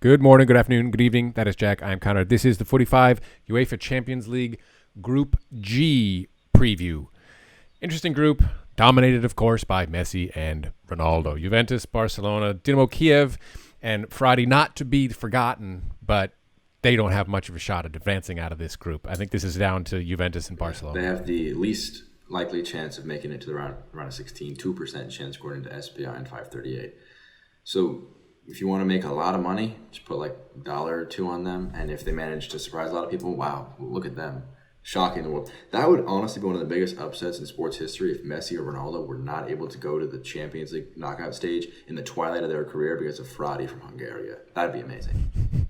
Good morning, good afternoon, good evening. That is Jack. I'm Connor. This is the 45 UEFA Champions League Group G preview. Interesting group, dominated, of course, by Messi and Ronaldo. Juventus, Barcelona, Dinamo Kiev, and Fradi, not to be forgotten, but they don't have much of a shot at advancing out of this group. I think this is down to Juventus and Barcelona. They have the least likely chance of making it to the round of 16, 2% chance according to SPI and 538. So if you want to make a lot of money, just put like $1 or $2 on them. And if they manage to surprise a lot of people, wow, look at them. Shocking the world. That would honestly be one of the biggest upsets in sports history if Messi or Ronaldo were not able to go to the Champions League knockout stage in the twilight of their career because of Fradi from Hungary. That'd be amazing.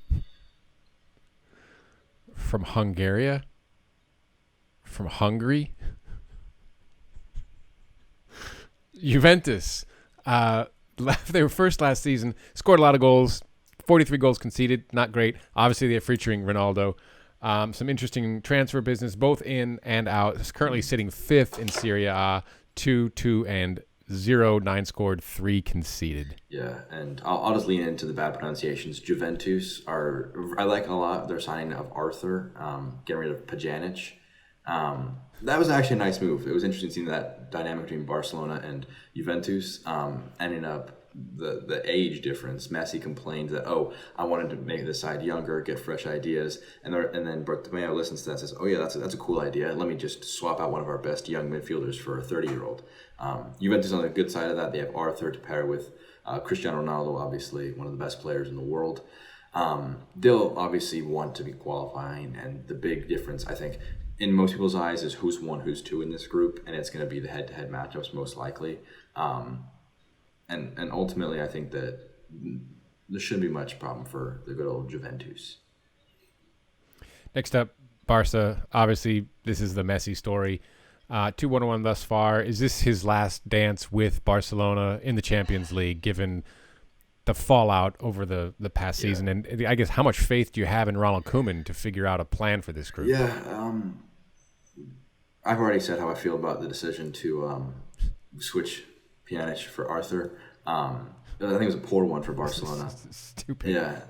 From Hungary? From Hungary? Juventus. They were first last season, scored a lot of goals, 43 goals conceded, not great. Obviously, they're featuring Ronaldo. Some interesting transfer business, both in and out. It's currently sitting fifth in Serie A, 2-2 and 0, 9 scored, 3 conceded. Yeah, and I'll just lean into the bad pronunciations. Juventus I like a lot their signing of Arthur, getting rid of Pjanic. That was actually a nice move. It was interesting seeing that dynamic between Barcelona and Juventus, ending up the age difference. Messi complained that, I wanted to make this side younger, get fresh ideas, and then Bartomeu listens to that and says, yeah, that's a cool idea. Let me just swap out one of our best young midfielders for a 30-year-old. Juventus on the good side of that, they have Arthur to pair with Cristiano Ronaldo, obviously one of the best players in the world. They'll obviously want to be qualifying, and the big difference, I think, in most people's eyes is who's 1, who's 2 in this group, and it's going to be the head-to-head matchups most likely. And ultimately, I think that there shouldn't be much problem for the good old Juventus. Next up, Barca. Obviously, this is the Messi story. 2-1-1 thus far. Is this his last dance with Barcelona in the Champions League, given the fallout over the past season? And I guess, how much faith do you have in Ronald Koeman to figure out a plan for this group? Yeah, I've already said how I feel about the decision to switch Pjanic for Arthur. I think it was a poor one for Barcelona. Stupid. Yeah,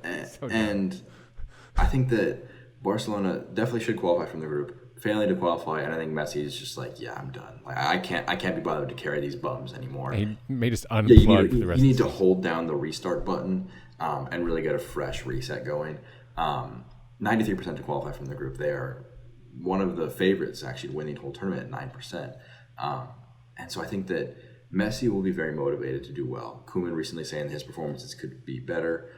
and I think that Barcelona definitely should qualify from the group. Failing to qualify, and I think Messi is just like, I'm done. Like I can't be bothered to carry these bums anymore. He may just unplug for the rest. You need to hold down the restart button and really get a fresh reset going. 93% to qualify from the group. They are one of the favorites actually to win the whole tournament at 9%. And so I think that Messi will be very motivated to do well. Koeman recently saying his performances could be better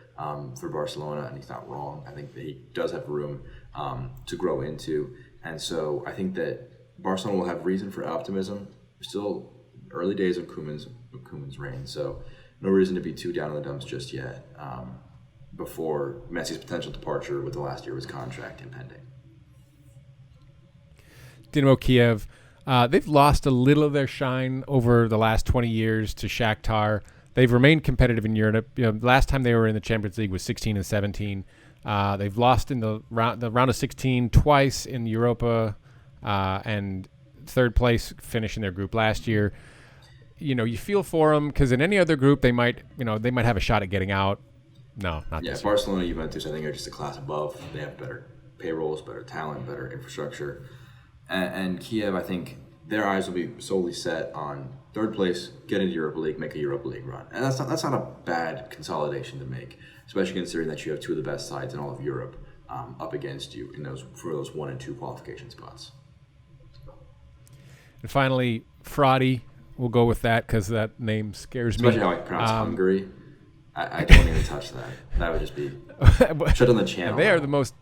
for Barcelona, and he's not wrong. I think that he does have room to grow into. And so I think that Barcelona will have reason for optimism. Still early days of Koeman's reign, so no reason to be too down in the dumps just yet before Messi's potential departure with the last year of his contract impending. Dinamo Kiev. They've lost a little of their shine over the last 20 years to Shakhtar. They've remained competitive in Europe. Last time they were in the Champions League was 16 and 17. They've lost in the round of 16 twice in Europa, and third place finish in their group last year. You feel for them because in any other group they might have a shot at getting out. No, not this. Yeah, Barcelona, Juventus, I think are just a class above. They have better payrolls, better talent, better infrastructure. And Kiev, I think their eyes will be solely set on third place, get into Europa League, make a Europa League run. And that's not a bad consolidation to make, especially considering that you have two of the best sides in all of Europe up against you for those 1 and 2 qualification spots. And finally, Fradi. We'll go with that because that name scares me. Especially how I pronounce Hungary. I don't even touch that. That would just be shut on the channel. They are the most...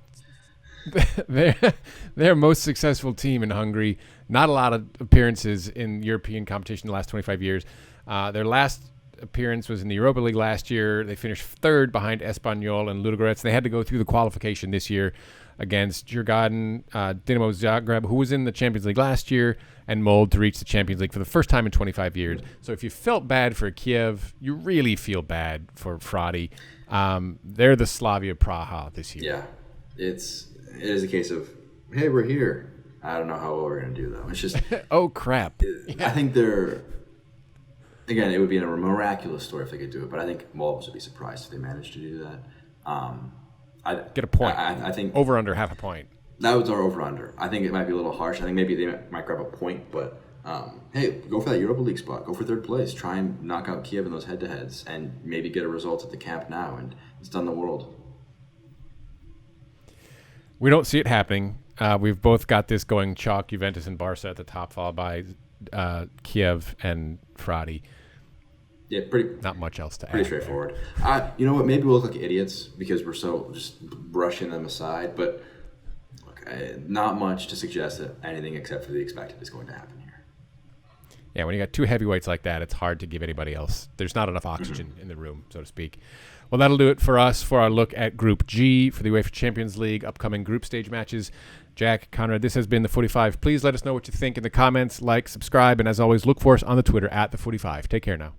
They're most successful team in Hungary. Not a lot of appearances in European competition in the last 25 years. Their last appearance was in the Europa League last year. They finished third behind Espanyol and Ludogorets. They had to go through the qualification this year against Djurgården, Dinamo Zagreb, who was in the Champions League last year, and Molde to reach the Champions League for the first time in 25 years. So if you felt bad for Kiev, you really feel bad for Fradi. They're the Slavia Praha this year. Yeah, it is a case of, hey, we're here. I don't know how well we're going to do, though. It's just... oh, crap. I think they're... Again, it would be a miraculous story if they could do it, but I think Molde would be surprised if they managed to do that. I Get a point. I think Over under half a point. that was our over under. I think it might be a little harsh. I think maybe they might grab a point, but hey, go for that Europa League spot. Go for third place. Try and knock out Kiev in those head-to-heads, and maybe get a result at the Camp Nou, and it's done the world. We don't see it happening. We've both got this going chalk, Juventus and Barca at the top, followed by Kiev and Fradi. Yeah, pretty. Not much else to add. Pretty straightforward. You know what? Maybe we'll look like idiots because we're so just brushing them aside. But look, not much to suggest that anything except for the expected is going to happen here. Yeah, when you got two heavyweights like that, it's hard to give anybody else. There's not enough oxygen in the room, so to speak. Well, that'll do it for us for our look at Group G for the UEFA Champions League upcoming group stage matches. Jack, Conrad, this has been The 45. Please let us know what you think in the comments, like, subscribe, and as always, look for us on the Twitter at The 45. Take care now.